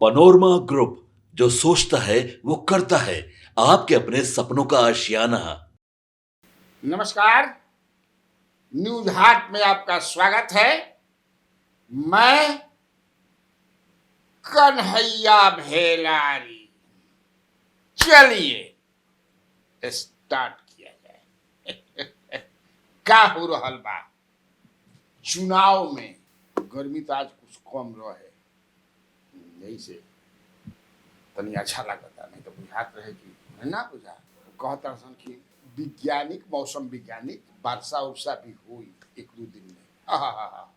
Panorama group, जो सोचता है वो करता है। आपके अपने सपनों का आशियाना। नमस्कार। न्यूज हाट में आपका स्वागत है। मैं कन्हैया भेलारी। चलिए स्टार्ट किया जाए। का हो रहल बा चुनाव में गर्मी तो आज कुछ कम रहे, यही से तनी अच्छा लगता, नहीं तो बुझात रहे कि ना बुझा। कहता सन कि वैज्ञानिक मौसम वैज्ञानिक वर्षा उर्षा भी हुई एक दो दिन में, हा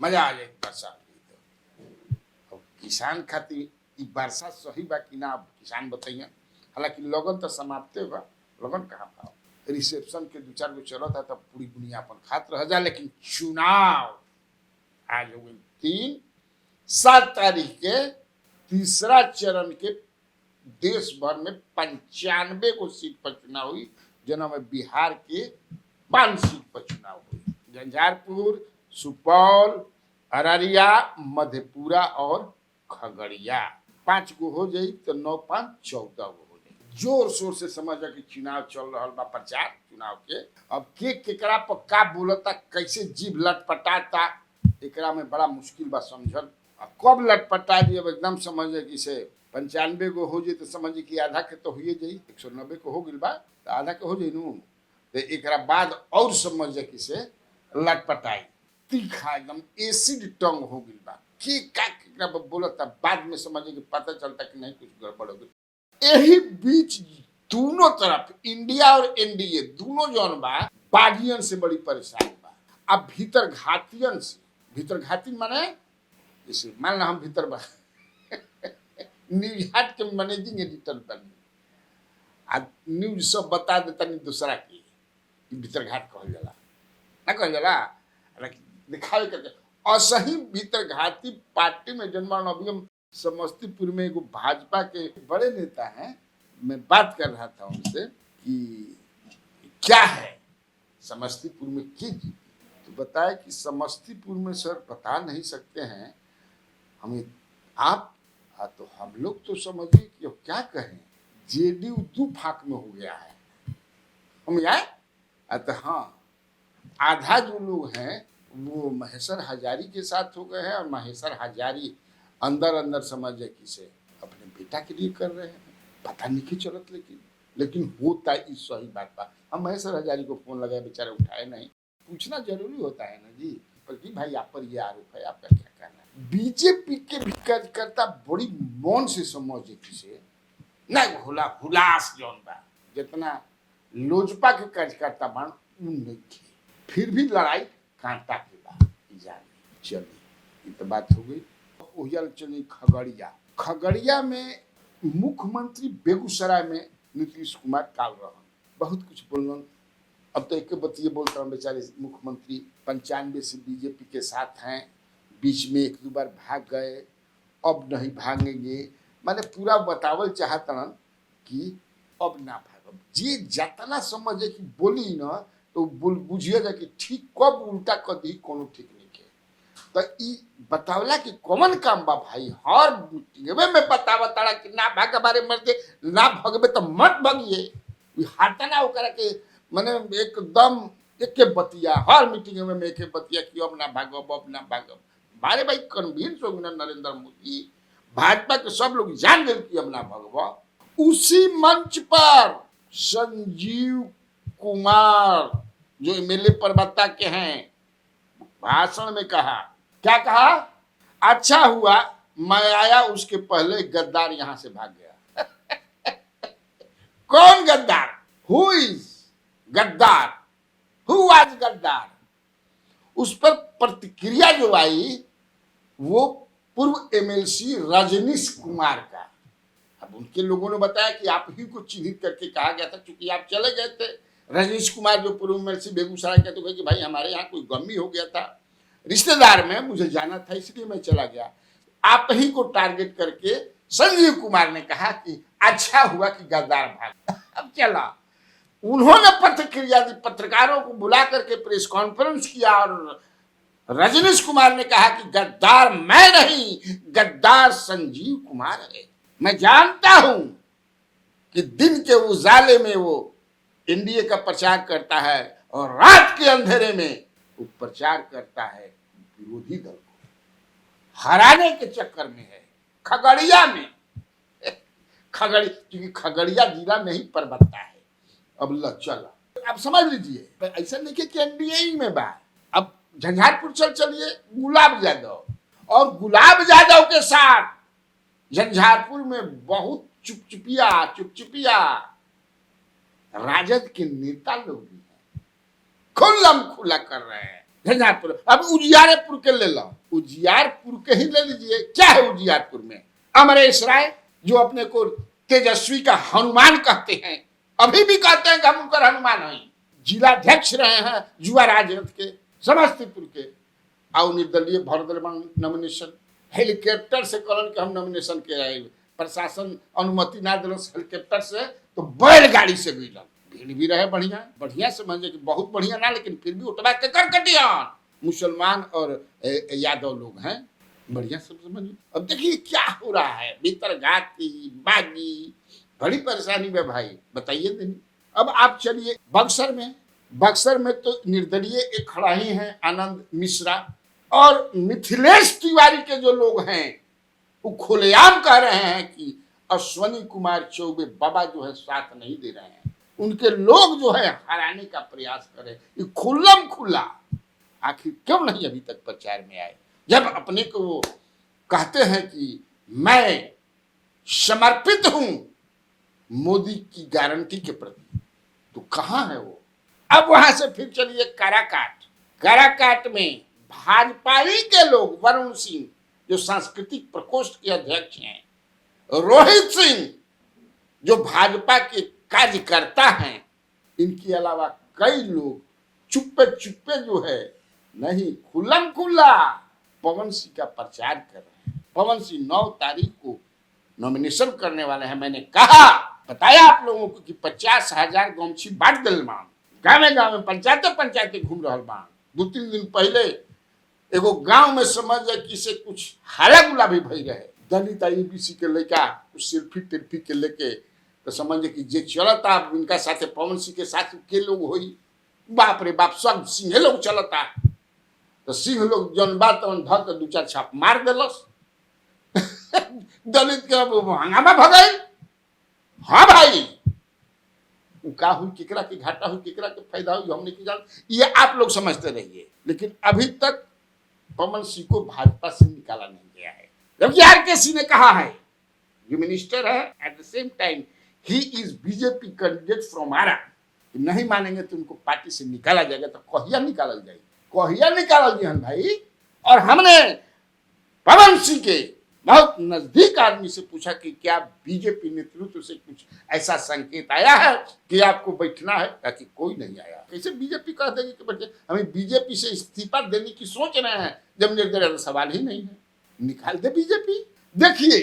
मजा आ जाए वर्षा हुई तो। अब किसान खातिर ई वर्षा सही बा कि ना, किसान बताइए। हालांकि लगन तो समाप्ते बा, लगन कहाँ बा। रिसेप्शन के दो चार गो चलत है तब पूरी दुनिया अपन खात रह जा, लेकिन चुनाव आज हो गई 3-7 तारीख के तीसरा चरण के देश भर में 95 को सीट पर चुनाव हुई, जना में बिहार के 5 सीट पर चुनाव हुई। झंझारपुर, सुपौल, अररिया, मधेपुरा और खगड़िया 5 गो हो जाई तो 9-5 14 गो हो जाई। जोर शोर से समझ कि चुनाव चल रहा बा, प्रचार चुनाव के। अब के केकरा पर का बोलता, कैसे जीभ लटपटाता, एकरा में बड़ा मुश्किल बा समझल। कब लटपटा दी अब एकदम समझे कि से 95 गो हो जाए तो समझिए कि आधा के तो हुए जाई, 190 को हो गई बा तो आधा के हो जाई नू। तो एक बाद और समझ कि से लटपटाई तीखा एकदम एसिड टंग हो गई बा कि का बोलता, बाद में समझे कि पता चलता कि नहीं कुछ गड़बड़ हो गई। यही बीच दोनों तरफ इंडिया और एनडीए दोनों जौन बा बागियन से बड़ी परेशानी बा। अब भीतर घातियन से, भीतर घाती माने जैसे मान ला हम भीतर बा न्यूज हाट के मैनेजिंग एडिटर बनी आ न्यूज सब बता देता नहीं दूसरा की भीतर घाट कहल जाला ना, कहल जाला दिखावे करके। असही भीतर घाती पार्टी में जन्मान। अभी हम समस्तीपुर में एगो भाजपा के बड़े नेता हैं, मैं बात कर रहा था उनसे कि क्या है समस्तीपुर में की जीती, तो बताया कि समस्तीपुर में सर बता नहीं सकते हैं हमें आप। तो हम लोग तो समझिए कि क्या कहें, जेडीयू 2 फाक में हो गया है। हम आए तो हाँ, आधा जो लोग हैं वो महेश्वर हजारी के साथ हो गए हैं और महेश्वर हजारी अंदर अंदर समझे कि से अपने बेटा के लिए कर रहे हैं, पता नहीं कि चलत। लेकिन होता इस सही बात बा। हम महेश्वर हजारी को फोन लगाए, बेचारे उठाए नहीं। पूछना जरूरी होता है ना जी, बल्कि भाई आप पर ये आरोप है, आपका क्या कहना है। बीजेपी के भी कार्यकर्ता बड़ी मौन से समझे किसे ना भोला हुलास जौन बा, जितना लोजपा के कार्यकर्ता बन उन नहीं थे। फिर भी लड़ाई कांटा के बा जाने। चलिए ये तो बात हो गई। ओहियल चली खगड़िया। खगड़िया में मुख्यमंत्री बेगूसराय में नीतीश कुमार काल रहन, बहुत कुछ बोलन। अब तो एक बतिये बोलता हूँ, बेचारे मुख्यमंत्री 95 से बीजेपी के साथ हैं, बीच में 1-2 बार भाग गए, अब नहीं भागेंगे। मैंने पूरा बतावल चाहतन कि अब ना भागब। जी जतना समझे कि बोली ना तो बुझिए जा कि ठीक कब उल्टा कर दी कोनो ठीक नहीं के। तो ई बतावला कि कौन काम बा भाई, हर मीटिंगवे में बतावा तारा कि ना भाग बारे मर्दे, ना भगबे तो मत भगिए। हाथा ना ओकरा के माने एकदम एके बतिया, हर मीटिंग में एके बतिया कि अब ना भागब, अब ना भागब। बारे भाई कन्वीन्स हो गए नरेंद्र मोदी, भाजपा के सब लोग जान गए कि अब ना भागब। उसी मंच पर संजीव कुमार जो एमएलए परबत्ता के हैं, भाषण में कहा, क्या कहा, अच्छा हुआ मैं आया उसके पहले गद्दार यहां से भाग गया। कौन गद्दार? हु इज गद्दार? हु वाज गद्दार? उस पर प्रतिक्रिया जो आई वो पूर्व एमएलसी रजनीश कुमार का। अब उनके लोगों ने बताया कि आप ही को चिन्हित करके कहा गया था, चूंकि आप चले गए थे। रजनीश कुमार जो पूर्व एमएलसी बेगूसराय के, तो कहे कि भाई हमारे यहाँ कोई गमी हो गया था रिश्तेदार में, मुझे जाना था इसलिए मैं चला गया। आप ही को टारगेट करके संजीव कुमार ने कहा कि अच्छा हुआ कि गद्दार भाग। अब चला, उन्होंने प्रतिक्रिया दी, पत्रकारों को बुला करके प्रेस कॉन्फ्रेंस किया और रजनीश कुमार ने कहा कि गद्दार मैं नहीं, गद्दार संजीव कुमार है। मैं जानता हूं कि दिन के उजाले में वो एनडीए का प्रचार करता है और रात के अंधेरे में वो प्रचार करता है विरोधी दल को हराने के चक्कर में है। खगड़िया में क्योंकि खगड़िया जिला में ही परबत्ता है। अब चला, अब समझ लीजिए, ऐसा नहीं कि एनडीए ही में बा। अब झंझारपुर चलिए, गुलाब यादव, और गुलाब यादव के साथ झंझारपुर में बहुत चुपचुपिया राजद के नेता लोग भी हैं, खुल्लम खुला कर रहे हैं झंझारपुर। अब उजियारपुर के ले लो, उजियारपुर के ही ले लीजिए। क्या है उजियारपुर में? अमरेश राय, जो अपने को तेजस्वी का हनुमान कहते हैं, अभी भी कहते हैं कि हम उनका हनुमान हैं। जिलाध्यक्ष रहे हैं युवा राजद के समस्तीपुर के, और निर्दलीय भर नॉमिनेशन, हेलीकॉप्टर से कलन के हम नॉमिनेशन के रहे, प्रशासन अनुमति ना दिल हेलीकॉप्टर से, तो बैलगाड़ी से भी भीड़ भी रहे बढ़िया समझे कि बहुत बढ़िया ना, लेकिन फिर भी उठवा के कर कटियान मुसलमान और यादव लोग हैं, बढ़िया सब समझिए। अब देखिए क्या हो रहा है, भीतर घाती बागी, बड़ी परेशानी में भाई, बताइए दिन। अब आप चलिए बक्सर में तो निर्दलीय एक खड़ा ही है आनंद मिश्रा, और मिथिलेश तिवारी के जो लोग हैं वो खुलेआम कह रहे हैं कि अश्वनी कुमार चौबे बाबा जो है साथ नहीं दे रहे हैं, उनके लोग जो है हराने का प्रयास करें। ये खुल्लम खुला, आखिर क्यों नहीं अभी तक प्रचार में आए, जब अपने को वो कहते हैं कि मैं समर्पित हूं मोदी की गारंटी के प्रति, तो कहां है वो? अब वहां से फिर चलिए काराकाट में भाजपा ही के लोग, वरुण सिंह जो सांस्कृतिक प्रकोष्ठ के अध्यक्ष हैं, रोहित सिंह जो भाजपा के कार्यकर्ता हैं, इनके अलावा कई लोग चुप्पे जो है नहीं, खुल्लम खुल्ला पवन सिंह का प्रचार कर रहे हैं। पवन सिंह 9 तारीख को नॉमिनेशन करने वाले हैं। मैंने बताया आप लोगों को कि 50,000 गमछी बांट दिल बान, गाँव पंचायते घूम रहा बान। 2-3 दिन पहले एगो गांव में समझ जाए कि से कुछ हाला गुला भी भई रहे, दलित ईबीसी के लड़का सेल्फी के लेके, तो समझ कि जे चलता इनका साथे पवन सिंह के साथ के लोग होई, बाप रे बाप, सब सिंह लोग चलता, तो सिंह लोग जौन बात धर के 2-4 छाप मार दिलस दलित के हंगामा भगाई। हाँ भाई, का हुई, केकरा की घाटा हुई, केकरा के फायदा हुई, हमने की जान, ये आप लोग समझते रहिए। लेकिन अभी तक पवन सिंह को भाजपा से निकाला नहीं गया है, जबकि आर.के. सिंह ने कहा है, जो मिनिस्टर है, at the same time he is BJP candidate from Ara. नहीं मानेंगे तो उनको पार्टी से निकाला जाएगा। तो कहिया निकाल जाए भाई। और हमने पवन सिंह के बहुत नजदीक आदमी से पूछा कि क्या बीजेपी नेतृत्व से कुछ ऐसा संकेत आया है कि आपको बैठना है, ताकि कोई नहीं आया। कैसे बीजेपी कह देगी कि बच्चे हमें बीजेपी से इस्तीफा देने की सोच रहे हैं, जब निर्दलीय सवाल ही नहीं है, निकाल दे बीजेपी। देखिए,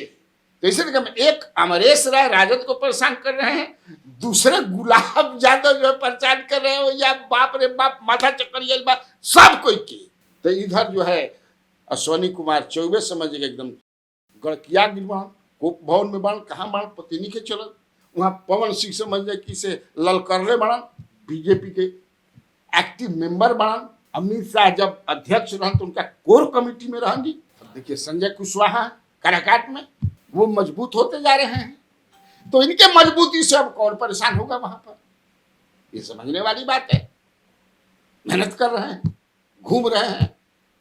तो इसलिए एक अमरेश राय राजद को परेशान कर रहे हैं, दूसरे गुलाब यादव जो प्रचार कर रहे हो, या बाप रे बाप माथा चक्कर सब कोई की। तो इधर जो है अश्वनी कुमार चौबे समझिएगा एकदम गड़किया गिरवान, कोप भवन में बाण, कहाँ बाण पतिनी के चलत, वहाँ पवन सिंह समझ जाए कि से ललकरले बाण, बीजेपी के एक्टिव मेंबर बाण। अमित शाह जब अध्यक्ष रहन तो उनका कोर कमेटी में रहेंगी। देखिए संजय कुशवाहा काराकाट में, वो मजबूत होते जा रहे हैं, तो इनके मजबूती से अब कौन परेशान होगा वहां पर, ये समझने वाली बात है। मेहनत कर रहे हैं, घूम रहे हैं,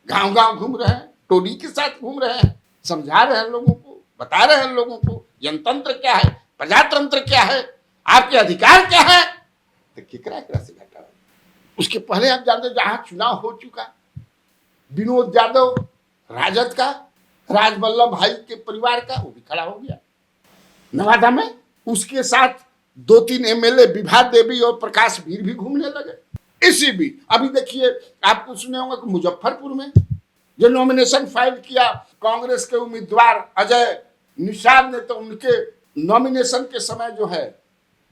गांव घूम रहे हैं, टोली के साथ घूम रहे हैं, समझा रहे हैं लोगों को, बता रहे हैं लोगों को जनतंत्र क्या है, प्रजातंत्र क्या है, आपके अधिकार क्या है। तो केकरा से घटा है। उसके पहले आप जानते, जहां चुनाव हो चुका, विनोद यादव राजद का, राजवल्लभ भाई के परिवार का, वो भी खड़ा हो गया नवादा में। उसके साथ 2-3 एमएलए विभा देवी और प्रकाश वीर भी घूमने लगे। इसी भी अभी देखिए, आपको सुने होंगे कि मुजफ्फरपुर में जो नॉमिनेशन फाइल किया कांग्रेस के उम्मीदवार अजय निषाद ने, तो उनके नॉमिनेशन के समय जो है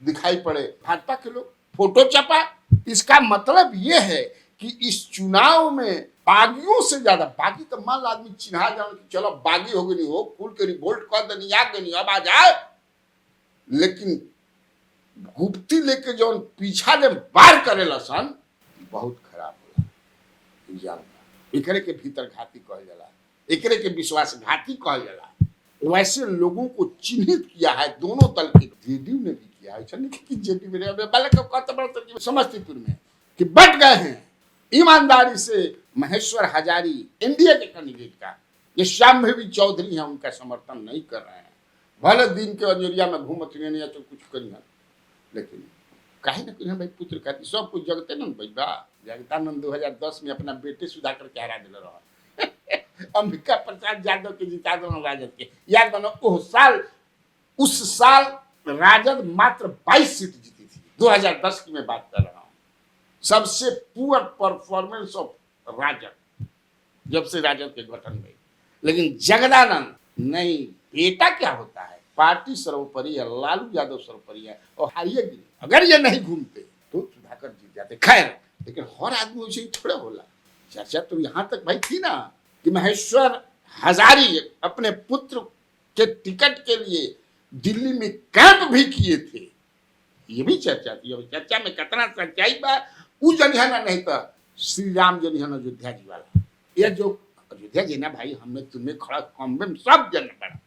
दिखाई पड़े भाजपा के लोग, फोटो छपा। इसका मतलब ये है कि इस चुनाव में बागियों से ज्यादा, बागी तो मान लो आदमी चिन्हा जाओ कि चलो बागी हो गई हो, खुल के रिवोल्ट कर देनी आ गई अब आ जाए, लेकिन गुप्ती लेके जो पीछा जब वार करेला सन बहुत खराब होला। जानता एकरे के भीतर घाती कहल जाला, एकरे के विश्वासघाती कहल जाला। वैसे लोगों को चिन्हित किया है दोनों दल के, जेडीयू ने भी किया है, कि जेडीयू में समस्तीपुर में कि बट गए हैं ईमानदारी से महेश्वर हजारी एनडीए के कैंडिडेट का, ये श्यामवी चौधरी हैं उनका समर्थन नहीं कर रहे हैं, भले दिन के अंजोरिया में घूमत नहीं तो कुछ करिए, लेकिन कहीं ना कहीं भाई पुत्र कहती सब कुछ जगते न भैया। जगदानंद 2010 में अपना बेटे सुधाकर के हरा दिल रहा अंबिका प्रसाद यादव के जिता दो राजद के, याद बनो उस साल राजद मात्र 22 सीट जीती थी, 2010 की मैं बात कर रहा हूँ। सबसे पुअर परफॉर्मेंस ऑफ राजद जब से राजद के गठन में। लेकिन जगदानंद नहीं, बेटा क्या होता है, पार्टी सर्वोपरि है, लालू यादव सर्वोपरि है और हारिएगी। अगर ये नहीं घूमते तो सुधाकर जीत जाते। खैर, लेकिन हर आदमी वैसे ही थोड़ा होला। चर्चा तो यहां तक भाई थी ना कि महेश्वर हजारी अपने पुत्र के टिकट के लिए दिल्ली में कैंप भी किए थे, ये भी चर्चा थी। अब चर्चा में कितना सच्चाई बा उ जनिहन नहीं तो श्री राम जनिहन अयोध्या जी वाला, ये जो अयोध्या जी ना भाई हमने तुम्हें खड़ा कॉम्बे में सब जन पड़ा।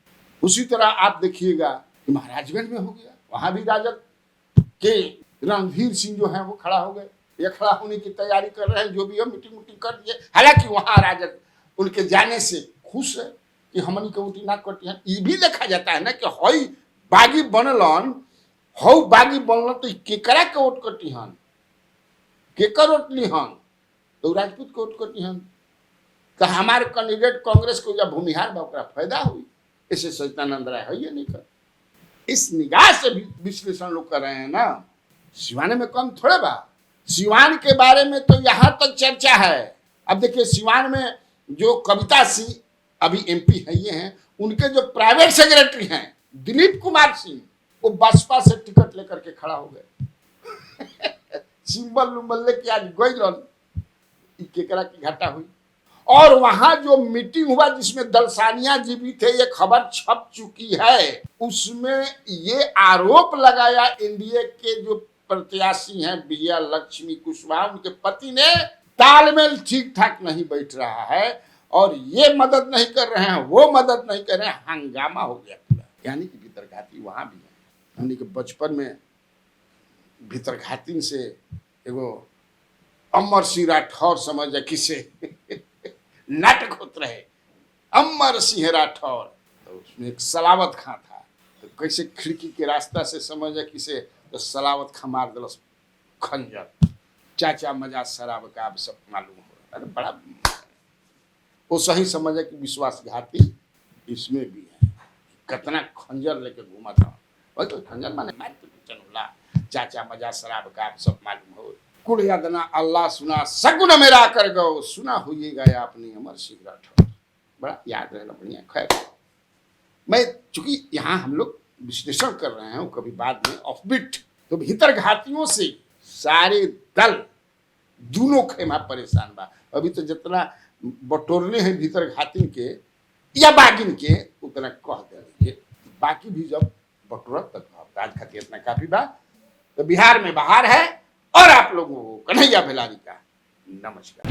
उसी तरह आप देखिएगा कि महाराजगंज में हो गया, वहां भी राजद के रणधीर सिंह जो है वो खड़ा हो गए, ये खड़ा होने की तैयारी कर रहे हैं, जो भी है मीटिंग कर दिए। हालांकि वहां राजद उनके जाने से खुश है कि हमनी के वोटिंग ना करती है। ये भी देखा जाता है ना कि हई बागी बनलन, हौ बागी बनलन तो केकरा के वोट करती हन, केकर वोट ली हन, तो राजपूत के वोट करती हन। तो हमारे कैंडिडेट कांग्रेस को या भूमिहार बा ओकरा फायदा हुई, ऐसे सचिदानंद राय है ये नहीं कर। इस निगाह से भी विश्लेषण लोग कर रहे हैं ना। सिवान में कम थोड़े बा, सिवान के बारे में तो यहां तक चर्चा है। अब देखिए सिवान में जो कविता सिंह अभी एमपी है ये हैं, उनके जो प्राइवेट सेक्रेटरी हैं दिलीप कुमार सिंह, वो बसपा से टिकट लेकर के खड़ा हो गए सिंबल लुम्बल लेके आज गइलन, केकरा की घाटा हुई। और वहां जो मीटिंग हुआ जिसमें दलसानिया जी भी थे, ये खबर छप चुकी है, उसमें ये आरोप लगाया एनडीए के जो प्रत्याशी हैं विजया लक्ष्मी कुशवाहा, उनके पति ने तालमेल ठीक ठाक नहीं बैठ रहा है और ये मदद नहीं कर रहे हैं, वो मदद नहीं कर रहे हैं, हंगामा हो गया पूरा। यानी कि भीतरघाती वहां भी है। यानी कि बचपन में भीतरघाती से एगो अमर सिंह राठौर समझ किसे नाटक होते रहे, अमर सिंह राठौर, तो उसमें एक सलावत खां था, तो कैसे खिड़की के रास्ता से समझ किसे, तो सलावत खां मार दिलस खंजर, चाचा मजा शराब का अब सब मालूम हो रहा। अरे बड़ा वो सही समझे कि विश्वासघाती इसमें भी है, कितना खंजर लेके घूमा था। वही तो खंजर माने मार तो चनुला, चाचा मजा शराब का अब सब मालूम हो, कुल यादना अल्लाह सुना सगुन मेरा कर गो, सुना होइएगा आपने अमर सिंह राठौर, बड़ा याद रहना बढ़िया। खैर, मैं चूंकि यहाँ हम लोग विश्लेषण कर रहे हैं कभी बाद में ऑफबिट, तो भीतरघातियों से सारे दल दोनों खेमा परेशान बा। अभी तो जितना बटोरने हैं भीतरघातिन के या बागिन के उतना कह देंगे, बाकी भी जब बटोरत तक आज खातिर इतना काफी बा। तो बिहार में बाहर है और आप लोगों को कन्हैया भेलारी का नमस्कार।